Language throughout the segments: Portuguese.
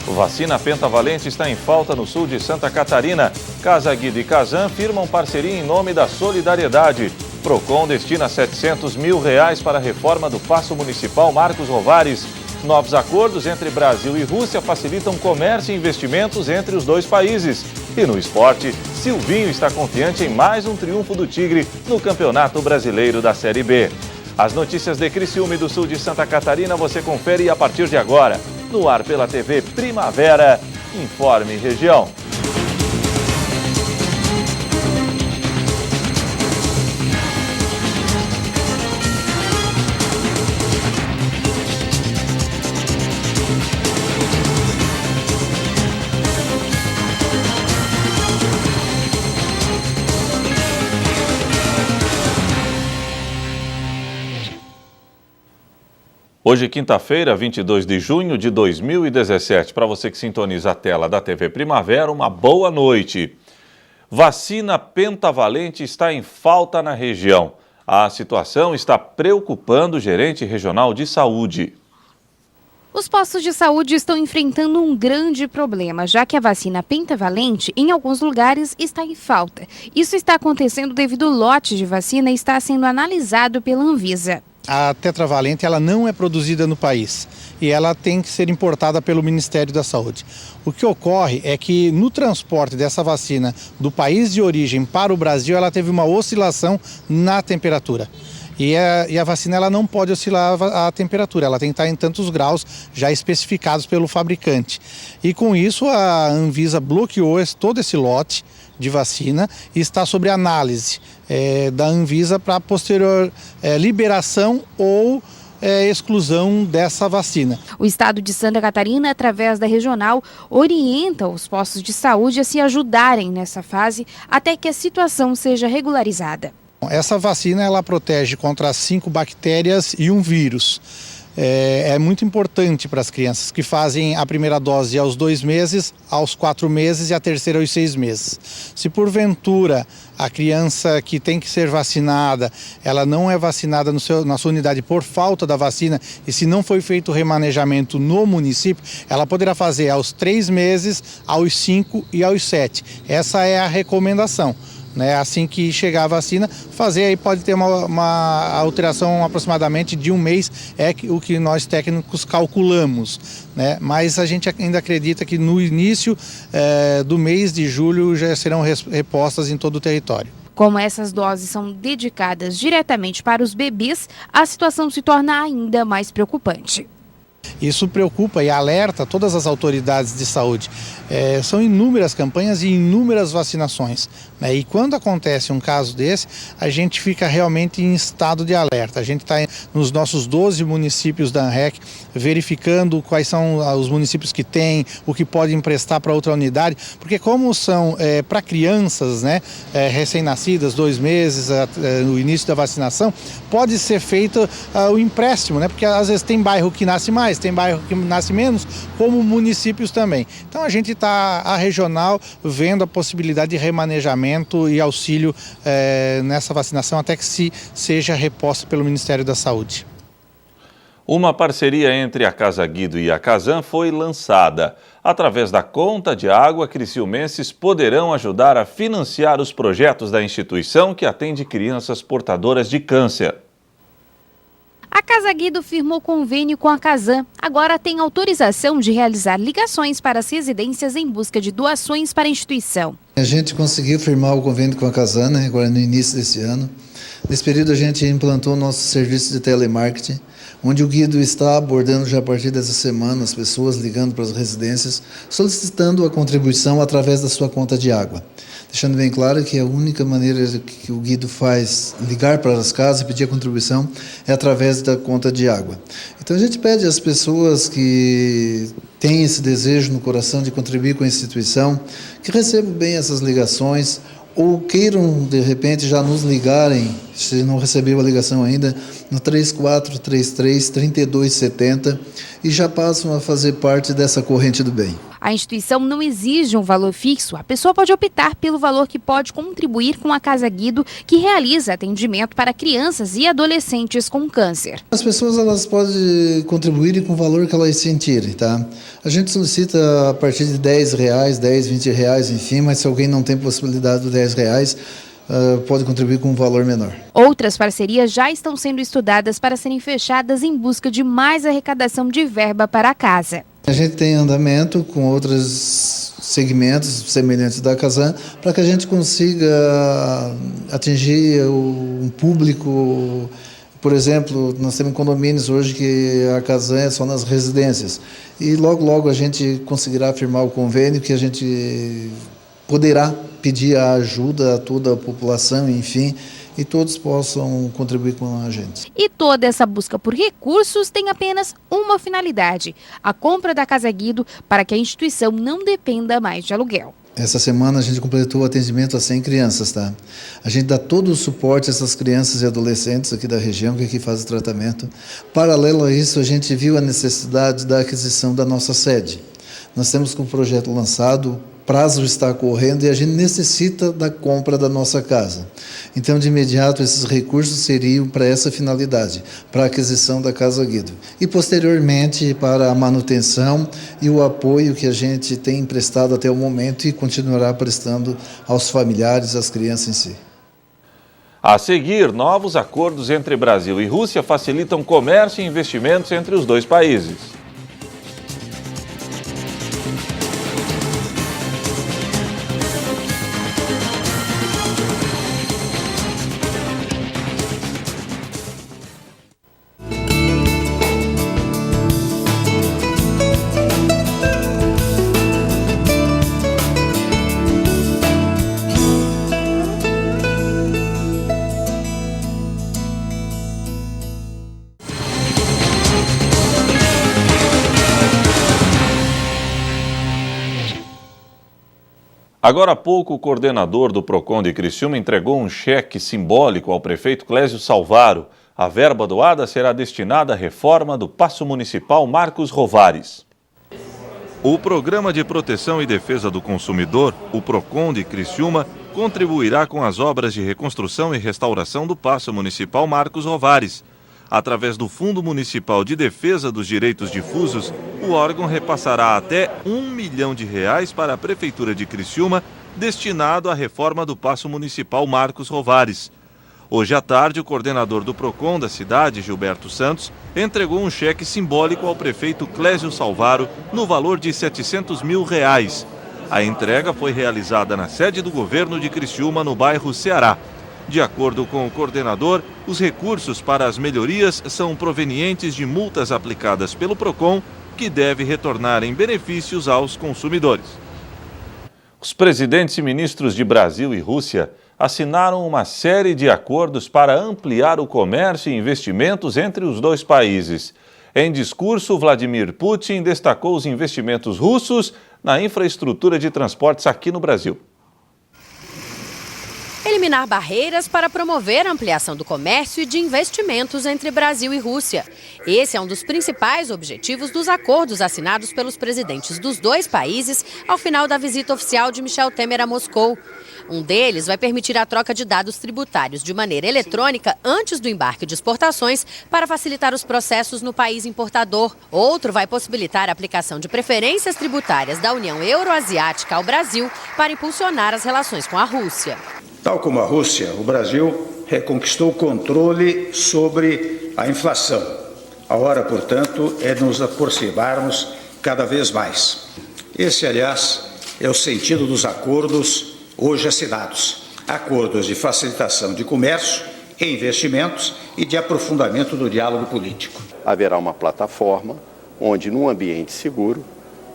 Vacina pentavalente está em falta no sul de Santa Catarina. Casa Guido e Casan firmam parceria em nome da solidariedade. Procon destina R$700 mil para a reforma do Paço Municipal Marcos Rovares. Novos acordos entre Brasil e Rússia facilitam comércio e investimentos entre os dois países. E no esporte, Silvinho está confiante em mais um triunfo do Tigre no Campeonato Brasileiro da Série B. As notícias de Criciúma e do sul de Santa Catarina você confere a partir de agora. No ar pela TV Primavera, Informe Região. Hoje, quinta-feira, 22 de junho de 2017. Para você que sintoniza a tela da TV Primavera, uma boa noite. Vacina pentavalente está em falta na região. A situação está preocupando o gerente regional de saúde. Os postos de saúde estão enfrentando um grande problema, já que a vacina pentavalente, em alguns lugares, está em falta. Isso está acontecendo devido ao lote de vacina estar sendo analisado pela Anvisa. A tetravalente ela não é produzida no país e ela tem que ser importada pelo Ministério da Saúde. O que ocorre é que no transporte dessa vacina do país de origem para o Brasil, ela teve uma oscilação na temperatura. E a vacina ela não pode oscilar a temperatura, ela tem que estar em tantos graus já especificados pelo fabricante. E com isso a Anvisa bloqueou todo esse lote de vacina e está sobre análise da Anvisa para posterior liberação ou exclusão dessa vacina. O estado de Santa Catarina, através da regional, orienta os postos de saúde a se ajudarem nessa fase até que a situação seja regularizada. Essa vacina ela protege contra 5 bactérias e um vírus. É muito importante para as crianças que fazem a primeira dose aos 2 meses, aos 4 meses e a terceira aos 6 meses. Se porventura a criança que tem que ser vacinada, ela não é vacinada na sua unidade por falta da vacina e se não foi feito o remanejamento no município, ela poderá fazer aos 3 meses, aos 5 e aos 7. Essa é a recomendação. Assim que chegar a vacina, fazer aí pode ter uma alteração aproximadamente de 1 mês, é o que nós técnicos calculamos, Mas a gente ainda acredita que no início do mês de julho já serão repostas em todo o território. Como essas doses são dedicadas diretamente para os bebês, a situação se torna ainda mais preocupante. Isso preocupa e alerta todas as autoridades de saúde. São inúmeras campanhas e inúmeras vacinações. E quando acontece um caso desse, a gente fica realmente em estado de alerta. A gente está nos nossos 12 municípios da ANREC, verificando quais são os municípios que têm, o que pode emprestar para outra unidade, porque como são para crianças recém-nascidas, 2 meses, no início da vacinação, pode ser feito o empréstimo, porque às vezes tem bairro que nasce mais, tem bairro que nasce menos, como municípios também. Então a gente está, a regional, vendo a possibilidade de remanejamento e auxílio nessa vacinação até que seja reposta pelo Ministério da Saúde. Uma parceria entre a Casa Guido e a Casan foi lançada. Através da conta de água, criciumenses poderão ajudar a financiar os projetos da instituição que atende crianças portadoras de câncer. A Casa Guido firmou convênio com a Casan. Agora tem autorização de realizar ligações para as residências em busca de doações para a instituição. A gente conseguiu firmar o convênio com a Casan, agora no início desse ano. Nesse período a gente implantou o nosso serviço de telemarketing, onde o Guido está abordando já a partir dessa semana as pessoas ligando para as residências, solicitando a contribuição através da sua conta de água. Deixando bem claro que a única maneira que o Guido faz ligar para as casas e pedir a contribuição é através da conta de água. Então a gente pede às pessoas que têm esse desejo no coração de contribuir com a instituição, que recebam bem essas ligações ou queiram de repente já nos ligarem Se não recebeu a ligação ainda, no 3433-3270 e já passam a fazer parte dessa corrente do bem. A instituição não exige um valor fixo. A pessoa pode optar pelo valor que pode contribuir com a Casa Guido, que realiza atendimento para crianças e adolescentes com câncer. As pessoas elas podem contribuir com o valor que elas sentirem, tá? A gente solicita a partir de R$10, R$10, R$20, enfim, mas se alguém não tem possibilidade de R$10, pode contribuir com um valor menor. Outras parcerias já estão sendo estudadas para serem fechadas em busca de mais arrecadação de verba para a casa. A gente tem andamento com outros segmentos semelhantes da Casan para que a gente consiga atingir um público. Por exemplo, nós temos condomínios hoje que a Casan é só nas residências. E logo a gente conseguirá firmar o convênio que a gente poderá pedir a ajuda a toda a população, enfim, e todos possam contribuir com a gente. E toda essa busca por recursos tem apenas uma finalidade: a compra da Casa Guido, para que a instituição não dependa mais de aluguel. Essa semana a gente completou o atendimento a 100 crianças, tá? A gente dá todo o suporte a essas crianças e adolescentes aqui da região que aqui fazem tratamento. Paralelo a isso, a gente viu a necessidade da aquisição da nossa sede. Nós temos com o projeto lançado, prazo está correndo e a gente necessita da compra da nossa casa. Então, de imediato, esses recursos seriam para essa finalidade, para a aquisição da Casa Guido. E, posteriormente, para a manutenção e o apoio que a gente tem prestado até o momento e continuará prestando aos familiares, às crianças em si. A seguir, novos acordos entre Brasil e Rússia facilitam comércio e investimentos entre os dois países. Agora há pouco, o coordenador do PROCON de Criciúma entregou um cheque simbólico ao prefeito Clésio Salvaro. A verba doada será destinada à reforma do Paço Municipal Marcos Rovares. O Programa de Proteção e Defesa do Consumidor, o PROCON de Criciúma, contribuirá com as obras de reconstrução e restauração do Paço Municipal Marcos Rovares. Através do Fundo Municipal de Defesa dos Direitos Difusos, o órgão repassará até R$1 milhão para a Prefeitura de Criciúma, destinado à reforma do Paço Municipal Marcos Rovares. Hoje à tarde, o coordenador do PROCON da cidade, Gilberto Santos, entregou um cheque simbólico ao prefeito Clésio Salvaro no valor de R$700 mil. A entrega foi realizada na sede do governo de Criciúma, no bairro Ceará. De acordo com o coordenador, os recursos para as melhorias são provenientes de multas aplicadas pelo PROCON, que deve retornar em benefícios aos consumidores. Os presidentes e ministros de Brasil e Rússia assinaram uma série de acordos para ampliar o comércio e investimentos entre os dois países. Em discurso, Vladimir Putin destacou os investimentos russos na infraestrutura de transportes aqui no Brasil. Eliminar barreiras para promover a ampliação do comércio e de investimentos entre Brasil e Rússia. Esse é um dos principais objetivos dos acordos assinados pelos presidentes dos dois países ao final da visita oficial de Michel Temer a Moscou. Um deles vai permitir a troca de dados tributários de maneira eletrônica antes do embarque de exportações para facilitar os processos no país importador. Outro vai possibilitar a aplicação de preferências tributárias da União Euroasiática ao Brasil para impulsionar as relações com a Rússia. Tal como a Rússia, o Brasil reconquistou o controle sobre a inflação. A hora, portanto, é nos aproximarmos cada vez mais. Esse, aliás, é o sentido dos acordos hoje assinados. Acordos de facilitação de comércio e investimentos e de aprofundamento do diálogo político. Haverá uma plataforma onde, num ambiente seguro,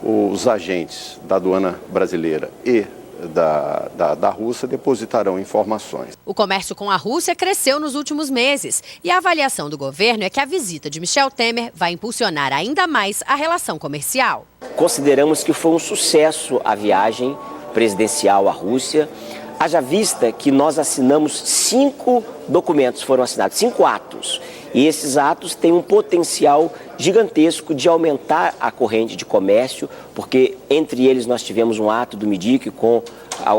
os agentes da aduana brasileira e da Rússia depositarão informações. O comércio com a Rússia cresceu nos últimos meses e a avaliação do governo é que a visita de Michel Temer vai impulsionar ainda mais a relação comercial. Consideramos que foi um sucesso a viagem presidencial à Rússia. Haja vista que nós assinamos 5 documentos, foram assinados 5 atos. E esses atos têm um potencial gigantesco de aumentar a corrente de comércio, porque entre eles nós tivemos um ato do MIDIC com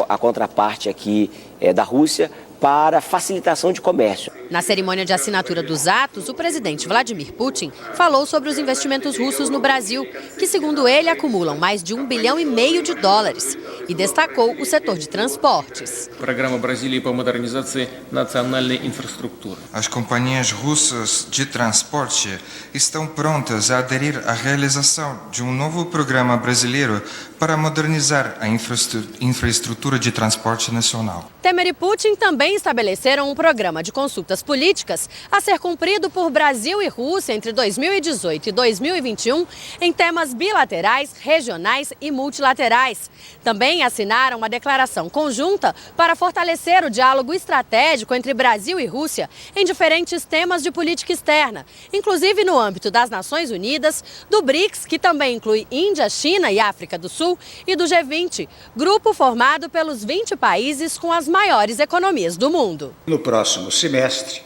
a contraparte aqui da Rússia, para facilitação de comércio. Na cerimônia de assinatura dos atos, o presidente Vladimir Putin falou sobre os investimentos russos no Brasil, que, segundo ele, acumulam mais de $1,5 bilhão de dólares, e destacou o setor de transportes. Programa Brasília para modernização nacional da infraestrutura. As companhias russas de transporte estão prontas a aderir à realização de um novo programa brasileiro para modernizar a infraestrutura de transporte nacional. Temer e Putin também estabeleceram um programa de consultas políticas a ser cumprido por Brasil e Rússia entre 2018 e 2021 em temas bilaterais, regionais e multilaterais. Também assinaram uma declaração conjunta para fortalecer o diálogo estratégico entre Brasil e Rússia em diferentes temas de política externa, inclusive no âmbito das Nações Unidas, do BRICS, que também inclui Índia, China e África do Sul, e do G20, grupo formado pelos 20 países com as maiores economias do mundo. No próximo semestre,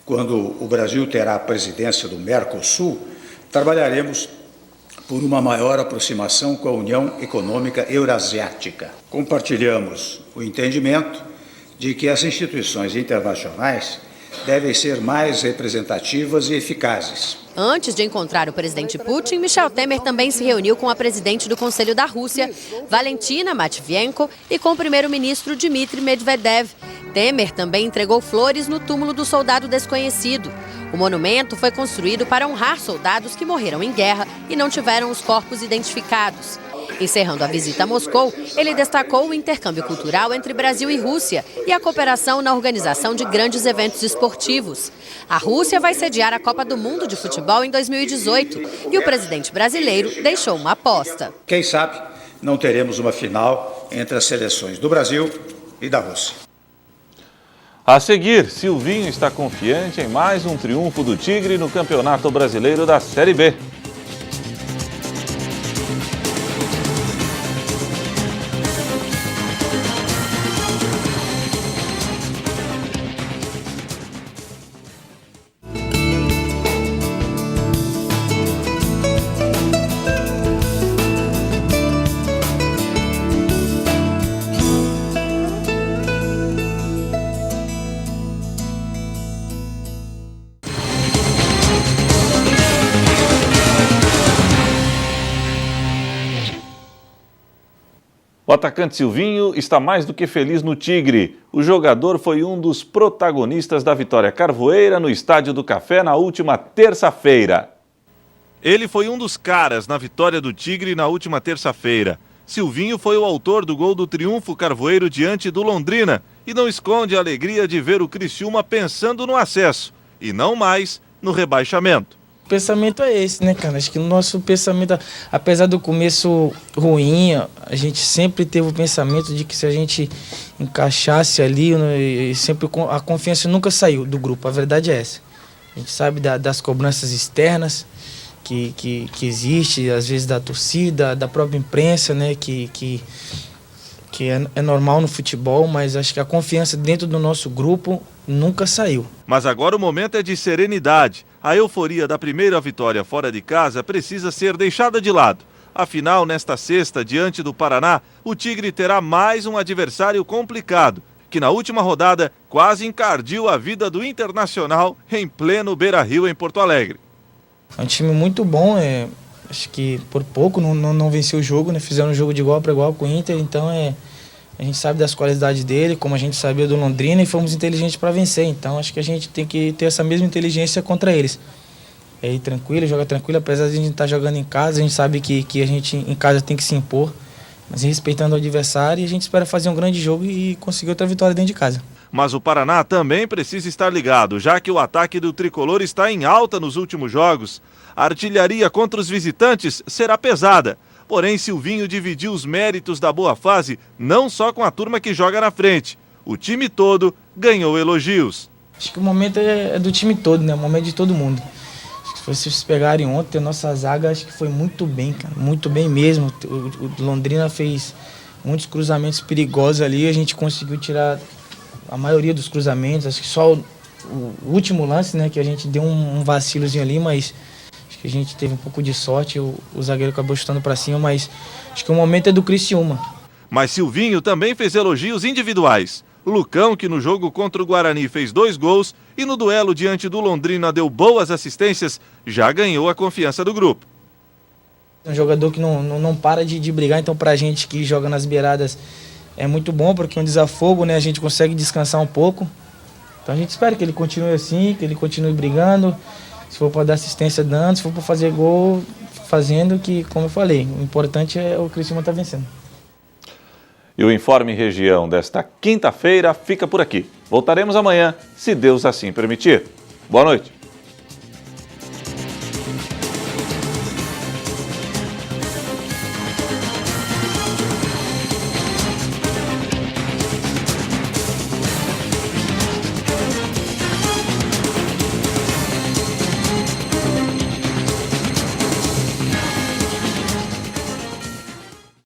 quando o Brasil terá a presidência do Mercosul, trabalharemos por uma maior aproximação com a União Econômica Eurasiática. Compartilhamos o entendimento de que as instituições internacionais devem ser mais representativas e eficazes. Antes de encontrar o presidente Putin, Michel Temer também se reuniu com a presidente do Conselho da Rússia, Valentina Matvienko, e com o primeiro-ministro Dmitry Medvedev. Temer também entregou flores no túmulo do soldado desconhecido. O monumento foi construído para honrar soldados que morreram em guerra e não tiveram os corpos identificados. Encerrando a visita a Moscou, ele destacou o intercâmbio cultural entre Brasil e Rússia e a cooperação na organização de grandes eventos esportivos. A Rússia vai sediar a Copa do Mundo de Futebol em 2018 e o presidente brasileiro deixou uma aposta. Quem sabe não teremos uma final entre as seleções do Brasil e da Rússia. A seguir, Silvinho está confiante em mais um triunfo do Tigre no Campeonato Brasileiro da Série B. O atacante Silvinho está mais do que feliz no Tigre. O jogador foi um dos protagonistas da vitória carvoeira no Estádio do Café na última terça-feira. Ele foi um dos caras na vitória do Tigre na última terça-feira. Silvinho foi o autor do gol do triunfo carvoeiro diante do Londrina e não esconde a alegria de ver o Criciúma pensando no acesso e não mais no rebaixamento. O pensamento é esse, né, cara? Acho que o nosso pensamento, apesar do começo ruim, a gente sempre teve o pensamento de que se a gente encaixasse ali, sempre a confiança nunca saiu do grupo. A verdade é essa. A gente sabe das cobranças externas que existe, às vezes da torcida, da própria imprensa, né, que é normal no futebol, mas acho que a confiança dentro do nosso grupo nunca saiu. Mas agora o momento é de serenidade. A euforia da primeira vitória fora de casa precisa ser deixada de lado. Afinal, nesta sexta, diante do Paraná, o Tigre terá mais um adversário complicado, que na última rodada quase encardiu a vida do Internacional em pleno Beira-Rio, em Porto Alegre. É um time muito bom, acho que por pouco não venceu o jogo, né? Fizeram um jogo de igual para igual com o Inter, então a gente sabe das qualidades dele, como a gente sabia do Londrina, e fomos inteligentes para vencer. Então acho que a gente tem que ter essa mesma inteligência contra eles. É ir tranquilo, joga tranquilo, apesar de a gente estar jogando em casa, a gente sabe que a gente em casa tem que se impor, mas respeitando o adversário, e a gente espera fazer um grande jogo e conseguir outra vitória dentro de casa. Mas o Paraná também precisa estar ligado, já que o ataque do tricolor está em alta nos últimos jogos. A artilharia contra os visitantes será pesada. Porém, Silvinho dividiu os méritos da boa fase não só com a turma que joga na frente. O time todo ganhou elogios. Acho que o momento é do time todo, né? O momento de todo mundo. Acho que se vocês pegarem ontem, a nossa zaga acho que foi muito bem, cara. Muito bem mesmo. O Londrina fez muitos cruzamentos perigosos ali, a gente conseguiu tirar a maioria dos cruzamentos, acho que só o último lance, né, que a gente deu um vacilozinho ali, mas acho que a gente teve um pouco de sorte, o zagueiro acabou chutando para cima, mas acho que o momento é do Criciúma. Mas Silvinho também fez elogios individuais. Lucão, que no jogo contra o Guarani fez 2 gols e no duelo diante do Londrina deu boas assistências, já ganhou a confiança do grupo. É um jogador que não para de brigar, então pra gente que joga nas beiradas é muito bom, porque é um desafogo, né? A gente consegue descansar um pouco. Então a gente espera que ele continue assim, que ele continue brigando. Se for para dar assistência, dando. Se for para fazer gol, fazendo, que, como eu falei, o importante é o Criciúma estar vencendo. E o Informe Região desta quinta-feira fica por aqui. Voltaremos amanhã, se Deus assim permitir. Boa noite.